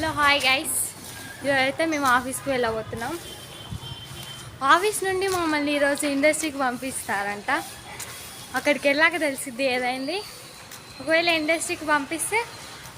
Hello hi guys, ఇదైతే మేము ఆఫీస్కి వెళ్ళబోతున్నాం. ఆఫీస్ నుండి మమ్మల్ని ఈరోజు ఇండస్ట్రీకి పంపిస్తారంట. అక్కడికి వెళ్ళాక తెలిసిద్ది ఏదైంది. ఒకవేళ ఇండస్ట్రీకి పంపిస్తే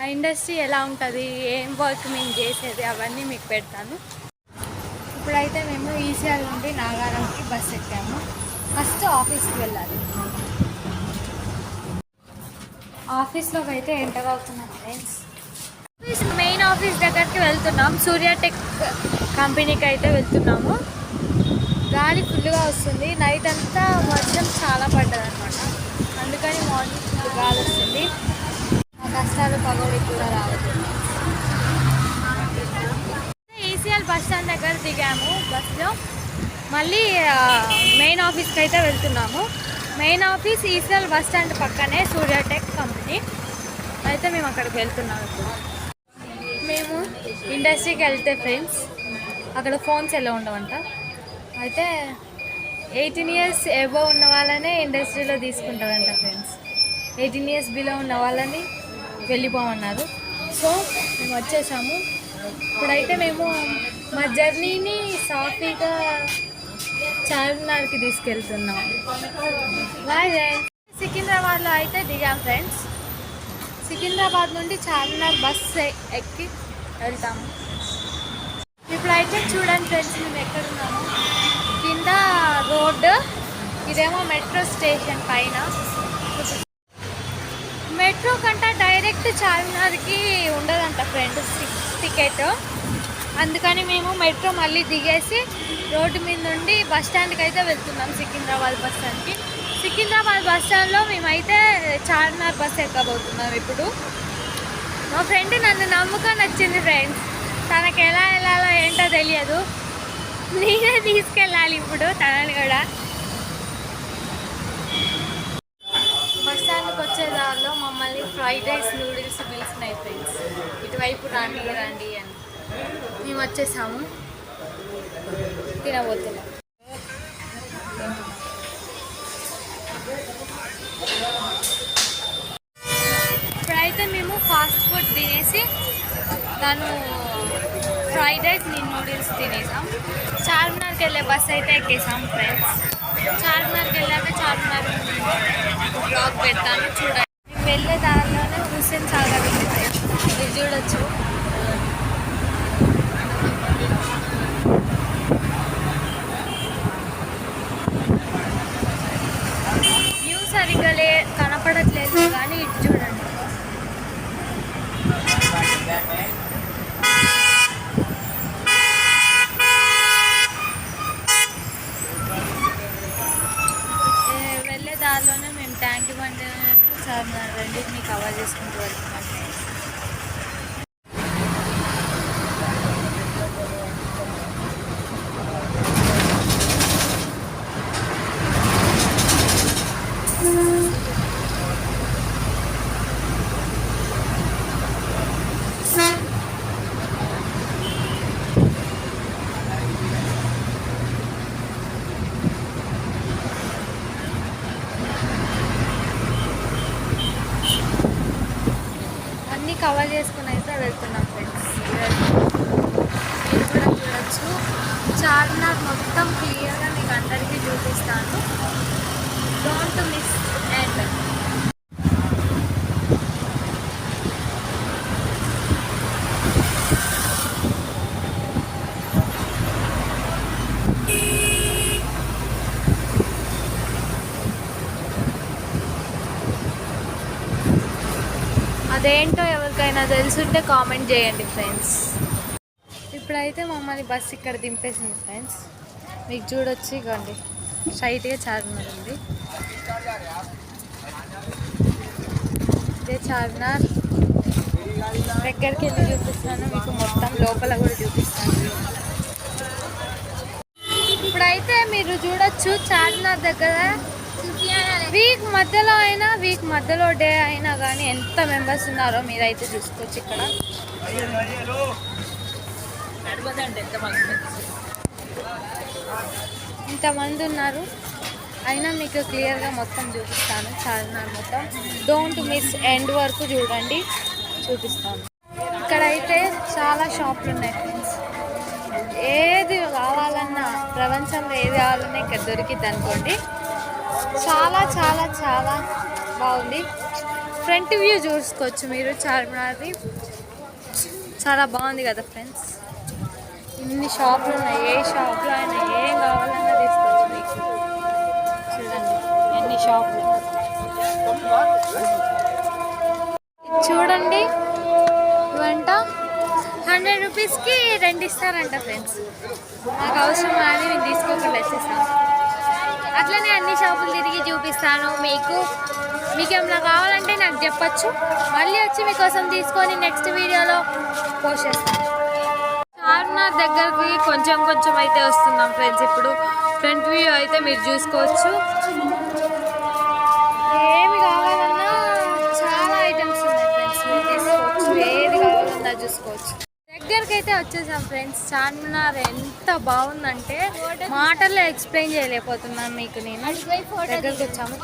ఆ ఇండస్ట్రీ ఎలా ఉంటుంది, ఏం వర్క్ మేము చేసేది అవన్నీ మీకు పెడతాను. ఇప్పుడైతే మేము ఈసీఆర్ నుండి నాగారంకి బస్ ఎక్కాము. ఫస్ట్ ఆఫీస్కి వెళ్ళాలి. ఆఫీస్లోకి అయితే ఎంటర్ అవుతున్నాం ఫ్రెండ్స్. మెయిన్ ఆఫీస్ దగ్గరికి వెళ్తున్నాం. సూర్య టెక్ కంపెనీకి అయితే వెళ్తున్నాము. గాలి ఫుల్గా వస్తుంది. నైట్ అంతా వర్షం చాలా పడ్డది అనమాట. అందుకని మార్నింగ్ ఫుల్ గాలి వస్తుంది. ఆ కష్టాలు పగోడికి కూడా రావద్దు. ఈసీఎల్ బస్ స్టాండ్ దగ్గర దిగాము బస్లో. మళ్ళీ మెయిన్ ఆఫీస్కి అయితే వెళ్తున్నాము. Main office ECL bus stand పక్కనే సూర్య టెక్ కంపెనీ. అయితే మేము అక్కడికి వెళ్తున్నాము. ఇప్పుడు మేము ఇండస్ట్రీకి వెళ్తే ఫ్రెండ్స్ అక్కడ ఫోన్స్ ఎలా ఉండవంట. అయితే 18 years అబోవ్ ఉన్న వాళ్ళనే ఇండస్ట్రీలో తీసుకుంటారంట ఫ్రెండ్స్. 18 years బిలో ఉన్న వాళ్ళని వెళ్ళిపోమన్నారు. సో మేము వచ్చేసాము. ఇప్పుడైతే మేము మా జర్నీని సాఫీగా చార్మినార్కి తీసుకెళ్తున్నాము. సికింద్రాబాద్లో అయితే దిగాం ఫ్రెండ్స్. సికింద్రాబాద్ నుండి చార్మినార్ బస్ ఎక్కి వెళ్తాము. ఇప్పుడైతే చూడండి ఫ్రెండ్స్, మేము ఎక్కడున్నాము. కింద రోడ్డు, ఇదేమో మెట్రో స్టేషన్ పైన. మెట్రో కంటే డైరెక్ట్ చార్మినార్కి ఉండదంట ఫ్రెండ్స్ టికెట్. అందుకని మేము మెట్రో మళ్ళీ దిగేసి రోడ్డు మీద నుండి బస్ స్టాండ్కి అయితే వెళ్తున్నాం. సికింద్రాబాద్ బస్ స్టాండ్కి. సికింద్రాబాద్ బస్ స్టాండ్లో మేమైతే చార్మినార్ బస్ ఎక్కబోతున్నాం. ఇప్పుడు మా ఫ్రెండ్ నన్ను నమ్ముకొని వచ్చింది ఫ్రెండ్స్. తనకి ఎలా వెళ్ళాలో ఏంటో తెలియదు. నేనే తీసుకెళ్ళాలి ఇప్పుడు తనని కూడా. బస్ స్టాండ్కి వచ్చే దారిలో మమ్మల్ని ఫ్రైడ్ రైస్ నూడిల్స్ పిలిచినాయి ఫ్రెండ్స్. ఇటువైపు రండి రండి అని మేము వచ్చేసాము. తినబోతున్నాం. ఇప్పుడైతే మేము ఫాస్ట్ ఫుడ్ తినేసి తను ఫ్రైడ్ రైస్, నేను నూడిల్స్ తినేసాం. చార్మినార్కి వెళ్ళే బస్ అయితే ఎక్కేసాం ఫ్రెండ్స్. చార్మినార్కి వెళ్ళాక చార్మినార్ బ్లాగ్ పెడతాను చూడండి. మేము వెళ్ళే దారిలోనే హుస్సేన్ సాగర్ ఇది చూడొచ్చు. వ్యూ సరిగ్గా కనపడట్లేదు కానీ ఇటు చూడండి. వెళ్ళే దారిలోనే మేము ట్యాంక్ బండి చార్మినార్ రెండింటిని కవర్ చేసుకుంటూ వెళ్తున్నాం. అన్నీ కవర్ చేసుకుని అయితే వెళ్తున్నాం ఫ్రెండ్స్. మీరు కూడా చూడొచ్చు. చార్మినార్ మొత్తం క్లియర్గా మీకు అందరికీ చూపిస్తాను. డోంట్ మిస్ అండ్ అదేంటో ఎవరికైనా తెలుసుంటే కామెంట్ చేయండి ఫ్రెండ్స్. ఇప్పుడైతే మమ్మల్ని బస్ ఇక్కడ దింపేసింది ఫ్రెండ్స్. మీకు చూడొచ్చు, ఇవ్వండి స్ట్రైట్గా చార్మినార్ ఉంది. ఇదే చార్మినార్. దగ్గరికి వెళ్ళి చూపిస్తాను మీకు, మొత్తం లోపల కూడా చూపిస్తాను. ఇప్పుడైతే మీరు చూడొచ్చు చార్మినార్ దగ్గర వీక్ మధ్యలో డే అయినా కానీ ఎంత మెంబర్స్ ఉన్నారో మీరైతే చూసుకోవచ్చు. ఇక్కడ ఇంతమంది ఉన్నారు. అయినా మీకు క్లియర్గా మొత్తం చూపిస్తాను. చార్మినార్ మొత్తం డోంట్ మిస్ ఎండ్ వరకు చూడండి, చూపిస్తాను. ఇక్కడైతే చాలా షాపులు ఉన్నాయి ఫ్రెండ్స్. ఏది కావాలన్నా ప్రపంచంలో ఏది కావాలన్నా ఇక్కడ దొరికిద్ది అనుకోండి. చాలా చాలా చాలా బాగుంది. ఫ్రంట్ వ్యూ చూసుకోవచ్చు మీరు చార్మినార్ది. చాలా బాగుంది కదా ఫ్రెండ్స్. ఇన్ని షాపులు ఉన్నాయి. ఏ షాప్లో అయినా ఏం కావాలన్నా తీసుకోవచ్చు మీకు. చూడండి ఎన్ని షాపులు. చూడండి ఇవంట 100 రూపీస్కి 2 ఇస్తారంట ఫ్రెండ్స్. నాకు అవసరం అని నేను తీసుకోకుండా వచ్చేసాను. అట్లనే అన్ని షాపులు తిరిగి చూపిస్తాను మీకు. మీకేమైనా కావాలంటే నాకు చెప్పచ్చు. మళ్ళీ వచ్చి మీకోసం తీసుకొని నెక్స్ట్ వీడియోలో పోస్ట్ చేస్తాను. చార్మినార్ దగ్గరికి కొంచెం కొంచెం అయితే వస్తున్నాం ఫ్రెండ్స్. ఇప్పుడు ఫ్రంట్ వ్యూ అయితే మీరు చూసుకోవచ్చు. ఏమి కావాలన్నా చాలా ఐటమ్స్ ఉన్నాయి ఫ్రెండ్స్. మీరు తీసుకోవచ్చు. ఏది కావాలన్నా చూసుకోవచ్చు. దగ్గరికి అయితే వచ్చేసాం ఫ్రెండ్స్. చార్మినార్ ఎంత బాగుందంటే మాటల్లో ఎక్స్ప్లెయిన్ చేయలేకపోతున్నాను మీకు. నేను దగ్గరికి వచ్చాము.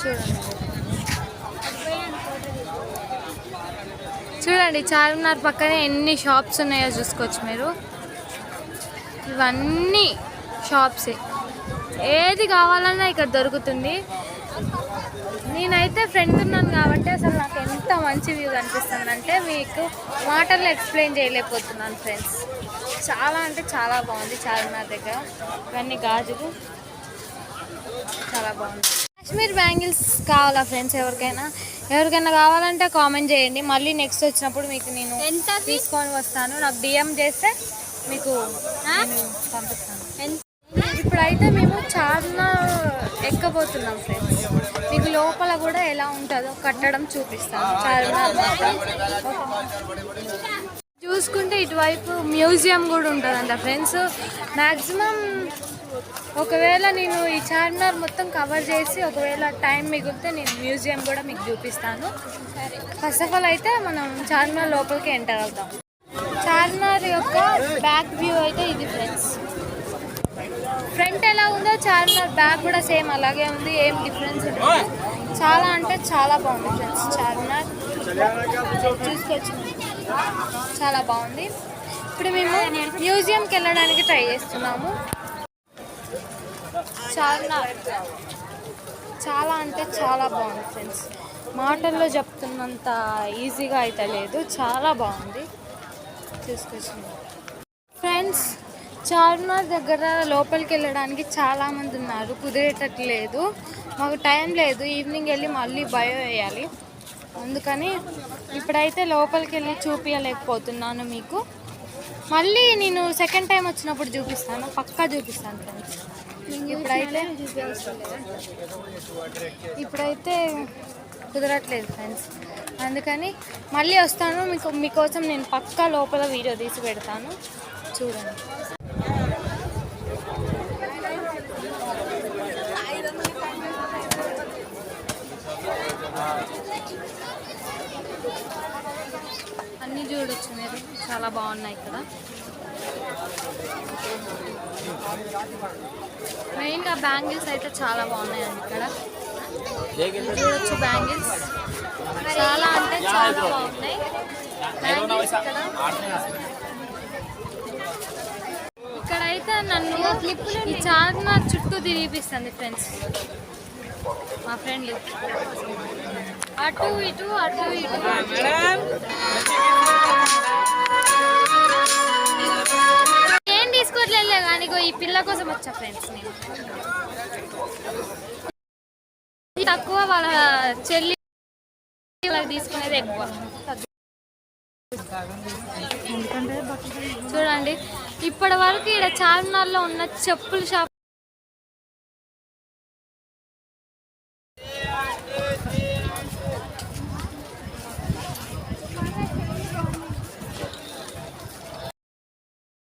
చూడండి చార్మినార్ పక్కనే ఎన్ని షాప్స్ ఉన్నాయో చూసుకోవచ్చు మీరు. ఇవన్నీ షాప్సే. ఏది కావాలన్నా ఇక్కడ దొరుకుతుంది. నేనైతే ఫ్రెండ్ ఉన్నాను కాబట్టి అసలు నాకు ఎంత మంచి వ్యూ కనిపిస్తుంది అంటే మీకు మాటల్లో ఎక్స్ప్లెయిన్ చేయలేకపోతున్నాను ఫ్రెండ్స్. చాలా అంటే చాలా బాగుంది చార్మినార్ దగ్గర. ఇవన్నీ గాజులు చాలా బాగుంది. కాశ్మీర్ బ్యాంగిల్స్ కావాలా ఫ్రెండ్స్? ఎవరికైనా కావాలంటే కామెంట్ చేయండి. మళ్ళీ నెక్స్ట్ వచ్చినప్పుడు మీకు నేను తీసుకొని వస్తాను. నాకు డిఎం చేస్తే మీకు పంపిస్తాను. ఇప్పుడైతే మేము చార్మినార్ ఎక్కబోతున్నాం ఫ్రెండ్స్. మీకు లోపల కూడా ఎలా ఉంటుందో కట్టడం చూపిస్తాను. చార్మినార్ చూసుకుంటే ఇటువైపు మ్యూజియం కూడా ఉంటుందంట ఫ్రెండ్స్. మ్యాక్సిమం ఒకవేళ నేను ఈ చార్మినార్ మొత్తం కవర్ చేసి ఒకవేళ టైం మిగిలితే నేను మ్యూజియం కూడా మీకు చూపిస్తాను. ఫస్ట్ ఆఫ్ ఆల్ అయితే మనం చార్మినార్ లోపలికి ఎంటర్ అవుతాం. చార్మినార్ యొక్క బ్యాక్ వ్యూ అయితే ఇది ఫ్రెండ్స్. ఫ్రంట్ ఎలా ఉందో చార్మినార్ బ్యాక్ కూడా సేమ్ అలాగే ఉంది. ఏం డిఫరెన్స్ ఉంటుంది. చాలా అంటే చాలా బాగుంది ఫ్రెండ్స్. చార్మినార్ చూసుకోవచ్చు. చాలా బాగుంది. ఇప్పుడు మేము మ్యూజియంకి వెళ్ళడానికి ట్రై చేస్తున్నాము. చార్మినార్ చాలా అంటే చాలా బాగుంది ఫ్రెండ్స్. మాటల్లో చెప్తున్నంత ఈజీగా అయితే లేదు. చాలా బాగుంది. చూసుకోవచ్చు ఫ్రెండ్స్. చార్మినార్ దగ్గర లోపలికి వెళ్ళడానికి చాలామంది ఉన్నారు. కుదిరేటట్టు లేదు. మాకు టైం లేదు. ఈవినింగ్ వెళ్ళి మళ్ళీ బయో వేయాలి. అందుకని ఇప్పుడైతే లోపలికి వెళ్ళి చూపించలేకపోతున్నాను మీకు. మళ్ళీ నేను సెకండ్ టైం వచ్చినప్పుడు చూపిస్తాను. పక్కా చూపిస్తాను ఫ్రెండ్స్. ఇప్పుడైతే కుదరట్లేదు ఫ్రెండ్స్. అందుకని మళ్ళీ వస్తాను. మీకోసం నేను పక్కా లోపల వీడియో తీసి పెడతాను. చూడండి. అన్నీ చూడొచ్చు మీరు. చాలా బాగున్నాయి ఇక్కడ. మెయిన్గా బ్యాంగిల్స్ అయితే చాలా బాగున్నాయండి ఇక్కడ. చూడొచ్చు బ్యాంగిల్స్ చాలా అంటే చాలా బాగున్నాయి. ఇక్కడైతే నన్ను ఈ చార్మినార్ చుట్టూ తిరిగిపిస్తుంది ఫ్రెండ్స్. మా ఫ్రెండ్ అటు ఇటు ఏం తీసుకోవట్లేదు కానీ ఈ పిల్ల కోసం వచ్చా ఫ్రెండ్స్. నేను తక్కువ, వాళ్ళ చెల్లి తీసుకునేది ఎక్కువ. చూడండి ఇప్పటి వరకు ఇక్కడ చార్మినార్లో ఉన్న చెప్పుల షాప్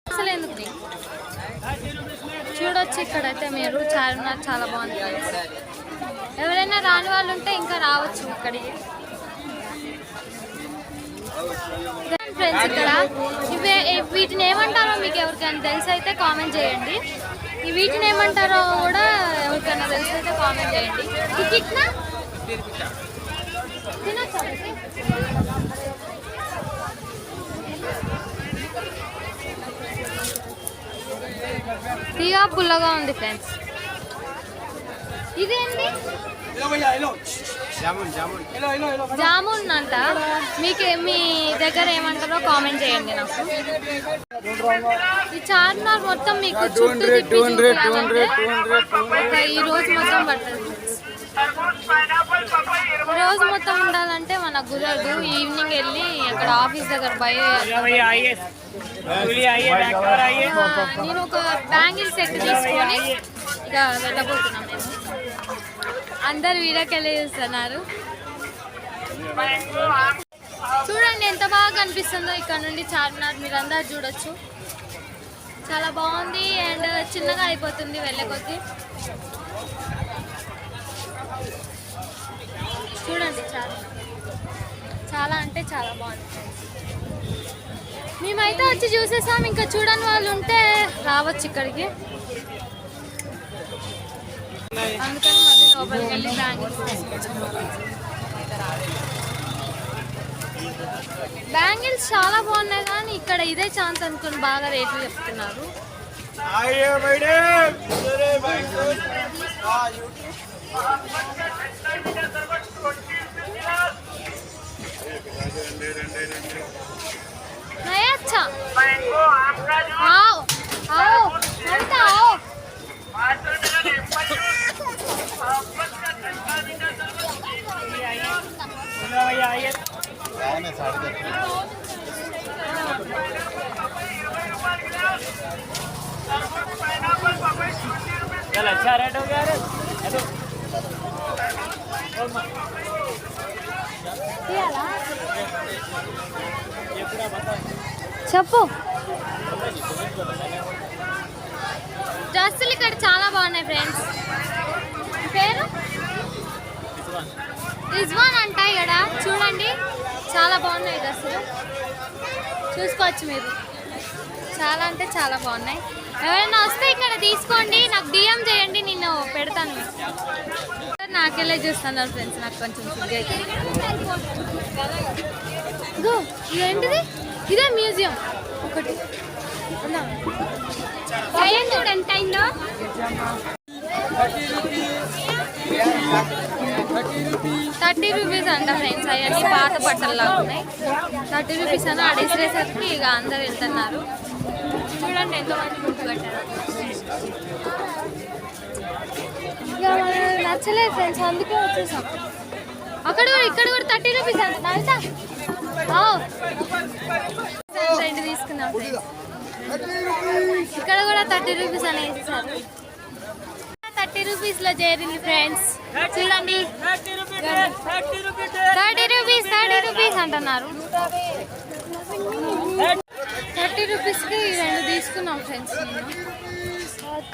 అసలు ఎందుకు చూడొచ్చు. ఇక్కడైతే మీరు చార్మినార్ చాలా బాగుంది. ఎవరైనా రాని వాళ్ళు ఉంటే ఇంకా రావచ్చు ఇక్కడికి ఫ్రెండ్స్. ఇక్కడ వీటిని ఏమంటారో మీకు ఎవరికైనా తెలిసి అయితే కామెంట్ చేయండి. వీటిని ఏమంటారో కూడా ఎవరికైనా తెలిసి అయితే కామెంట్ చేయండి. తినొచ్చా తీపిగా పుల్లగా ఉంది ఫ్రెండ్స్. ఇదేంటి జామున్ అంట. మీ దగ్గర ఏమంటారో కామెంట్ చేయండి నాకు. ఈ చార్మినార్ మొత్తం మీకు ఈ రోజు మొత్తం పడుతుంది. రోజు మొత్తం ఉండాలంటే మనకు కుదరదు. ఈవినింగ్ వెళ్ళి అక్కడ ఆఫీస్ దగ్గర నేను ఒక బ్యాంగిల్ సెట్ తీసుకొని ఇక వెళ్ళబోతున్నాం. మేము అందరు వీడియోకి వెళ్ళి చూస్తున్నారు. చూడండి ఎంత బాగా కనిపిస్తుందో ఇక్కడ నుండి చార్మినార్. మీరు అందరు చూడొచ్చు, చాలా బాగుంది. అండ్ చిన్నగా అయిపోతుంది వెళ్ళే కొద్దీ. చూడండి చాలా అంటే చాలా బాగుంది. మేమైతే వచ్చి చూసేసాం. ఇంకా చూడని వాళ్ళు ఉంటే రావచ్చు ఇక్కడికి. అందుకని మళ్ళీ లోపలికి వెళ్ళి బ్యాంగిల్స్ చాలా బాగున్నాయి. కానీ ఇక్కడ ఇదే ఛాన్స్ అనుకుని బాగా రేట్లు చెప్తున్నారు. नहीं अच्छा आओ आओ ममता आओ चल अच्छा रेट हो गया रे చెప్పు. డ్రెస్సులు ఇక్కడ చాలా బాగున్నాయి ఫ్రెండ్స్. పేరు రిజ్వాన్ అంట. ఇక్కడ చూడండి చాలా బాగున్నాయి డ్రెస్సులు, చూసుకోవచ్చు మీరు. చాలా అంటే చాలా బాగున్నాయి. ఎవరైనా వస్తే ఇక్కడ తీసుకోండి, నాకు డిఎం చేయండి, నేను పెడతాను. నాకెళ్ళే చూస్తున్నారు ఫ్రెండ్స్, నాకు కొంచెం సిగ్గు అవుతుంది. ఇదేంటిది? ఇదే మ్యూజియం ఒకటి చూడండి ఎంత అయిందో. 30 రూపీస్ అంట ఫ్రెండ్స్. అవన్నీ పాత బట్టల్లా ఉన్నాయి. 30 రూపీస్ అని అడిసేసరికి ఇక అందరు వెళ్తున్నారు. చూడండి ఎంతమంది గుర్తుపెట్టారు. ఇక నచ్చలేదు ఫ్రెండ్స్, అందుకే వచ్చేసాం. అక్కడ కూడా ఇక్కడ కూడా 30 రూపీస్ అంట. నవ్వుతా రెండు తీసుకున్నాం ఫ్రెండ్స్. ఇక్కడ కూడా 30 రూపీస్ అని వేసేసారు. 30 రూపీస్లో చేరింది ఫ్రెండ్స్. చూడండి 30 రూపీస్ అంటున్నారు. 30 రూపీస్కి 2 తీసుకున్నాం ఫ్రెండ్స్. నేను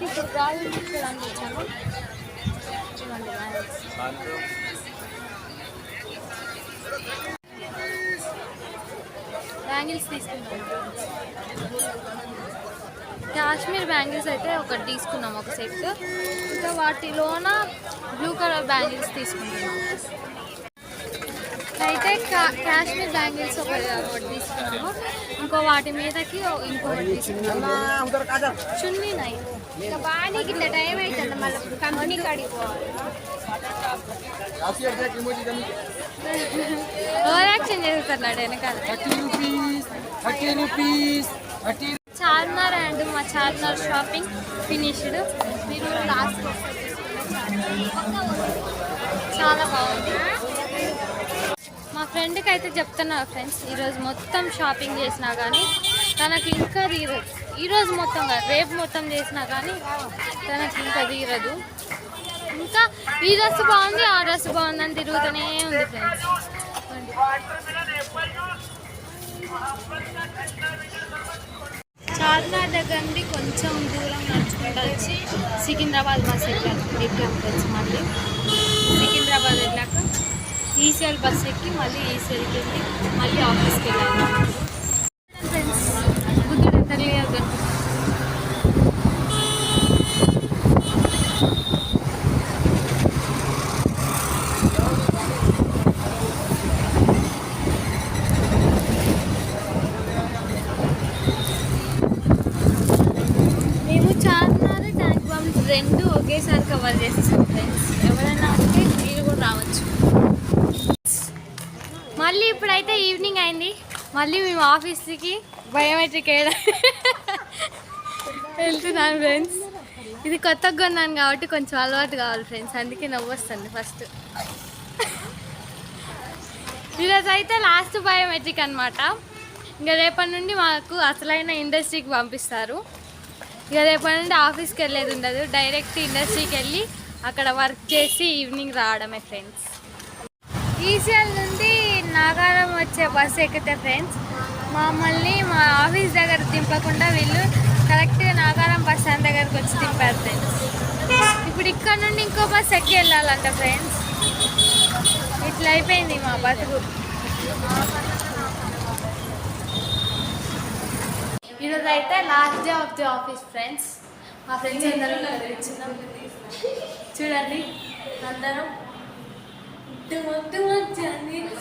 ఇప్పుడు గాజులు తీసుకోవడానికి వచ్చాను. చూడండి బ్యాంగిల్స్ తీసుకున్నాం. కాశ్మీర్ బ్యాంగిల్స్ అయితే ఒకటి తీసుకున్నాం, ఒక సెట్. ఇంకా వాటిలోన బ్లూ కలర్ బ్యాంగిల్స్ తీసుకుంటున్నాం. అయితే కాశ్మీర్ బ్యాంగిల్స్ ఒకటి తీసుకున్నాము. ఇంకో వాటి మీదకి ఇంకొకటి తీసుకున్నాము. చున్నీ నై ఇంకా బాగా ఇంత టైం అవుతుంది. మళ్ళీ కంపెనీ కాడికి పోవాలి. ఓవర్ యాక్షన్ చేస్తున్నాడు వెనకాల. చార్మినార్ అండ్ మా చార్మినార్ షాపింగ్ ఫినిష్డ్. మీరు లాస్ట్ చాలా బాగుంది. మా ఫ్రెండ్కి అయితే చెప్తున్నారు ఫ్రెండ్స్, ఈరోజు మొత్తం షాపింగ్ చేసినా కానీ తనకి ఇంకా తీరదు. ఈరోజు మొత్తం కాదు, రేపు మొత్తం చేసినా కానీ తనకి ఇంకా తీరదు. ఇంకా ఈ డ్రెస్ బాగుంది, ఆ డ్రెస్ బాగుందని తిరుగుతూనే ఉంది ఫ్రెండ్స్. చార్మినార్ దగ్గర నుండి కొంచెం దూరం నడుచుకుంటూ వచ్చి సికింద్రాబాద్ బస్ ఎక్కాము ఫ్రెండ్స్. మళ్ళీ సికింద్రాబాద్ వెళ్ళాక ఈసీఎల్ బస్ ఎక్కి మళ్ళీ ఈసీఎల్కి వెళ్ళి మళ్ళీ ఆఫీస్కి వెళ్ళాము ఫ్రెండ్స్. బుద్ధుడు ఎంత క్లియర్ కనిపిస్తుంది. మేము చార్మినార్ ఒకేసారి కవర్ చేస్తాం ఫ్రెండ్స్. ఎవరైనా ఉంటే మీరు కూడా రావచ్చు. మళ్ళీ ఇప్పుడైతే ఈవినింగ్ అయింది. మళ్ళీ మేము ఆఫీస్కి బయోమెట్రిక్ వెళ్తున్నాను ఫ్రెండ్స్. ఇది కొత్తగా కొన్నాను కాబట్టి కొంచెం అలవాటు కావాలి ఫ్రెండ్స్, అందుకే నవ్వొస్తుంది ఫస్ట్. ఈరోజు అయితే లాస్ట్ బయోమెట్రిక్ అనమాట. ఇంకా రేపటి నుండి మాకు అసలైన ఇండస్ట్రీకి పంపిస్తారు. ఇక రేపటి నుండి ఆఫీస్కి వెళ్ళేది ఉండదు, డైరెక్ట్ ఇండస్ట్రీకి వెళ్ళి అక్కడ వర్క్ చేసి ఈవినింగ్ రావడమే ఫ్రెండ్స్. ఈసీఎల్ నుండి నాగారం వచ్చే బస్సు ఎక్కితే ఫ్రెండ్స్ మమ్మల్ని మా ఆఫీస్ దగ్గర దింపకుండా వీళ్ళు కరెక్ట్గా నాగారం బస్ స్టాండ్ దగ్గరకు వచ్చి దింపారు ఫ్రెండ్స్. ఇప్పుడు ఇక్కడ నుండి ఇంకో బస్ ఎక్కి వెళ్ళాలంట ఫ్రెండ్స్. ఇట్లా అయిపోయింది మా బతుకు. ఈరోజు అయితే last day of the office friends. మా ఫ్రెండ్స్ అందరూ కూర్చున్నాం చూడండి. అందరం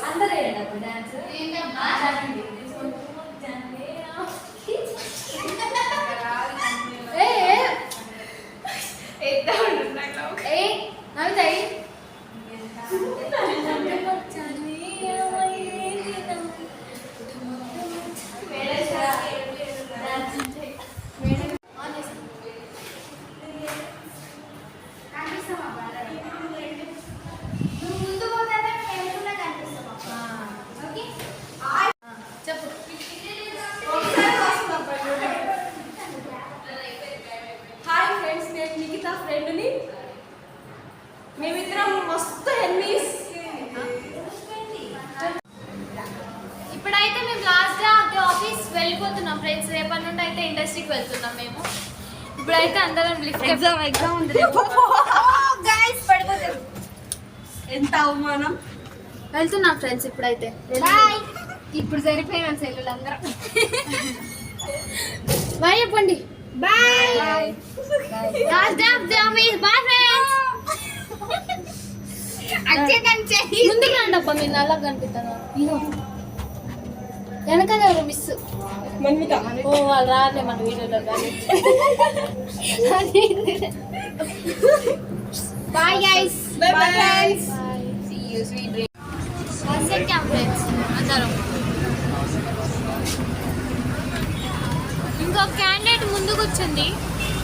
అందరూ డాన్స్ మేమిద్దరం మస్తు హెన్నీస్. ఇప్పుడైతే మేము last day of the office వెళ్ళిపోతున్నాం ఫ్రెండ్స్. రేపటి నుండి అయితే ఇండస్ట్రీకి వెళ్తున్నాం మేము. ఇప్పుడైతే అందరం ఎగ్జామ్ ఉంది గైస్, పడిపోతారు. ఎంత అవమానం. వెళ్తున్నాం ఫ్రెండ్స్ ఇప్పుడైతే. ఇప్పుడు సరిపోయిన సెల్లులు అందరం బాయ్ చెప్పండి. Bye. Last day of the office. Bye friends. ముందుకు రండి అబ్బా, మీరు నల్లగా కనిపిస్తాను. వెనకాల ఎవరు మిస్ ఓ వాళ్ళు రాలే మన వీడియోలో కానీ. Bye guys. Bye bye friends. See you sweet dream. Bus ఎక్కాం ఫ్రెండ్స్ అందరం. ఇంకో క్యాండిడేట్ ముందు కూర్చుంది,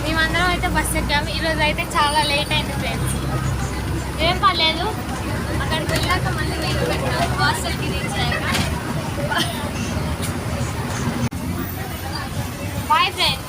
మేమందరం అయితే బస్ ఎక్కాము. ఈరోజు అయితే చాలా లేట్ అయింది ఫ్రెండ్స్. ఏం పర్లేదు, అక్కడికి వెళ్ళాక మళ్ళీ వెయిట్ పెట్టాం హాస్టల్కి రీచ్ అయ్యాక. Bye friends.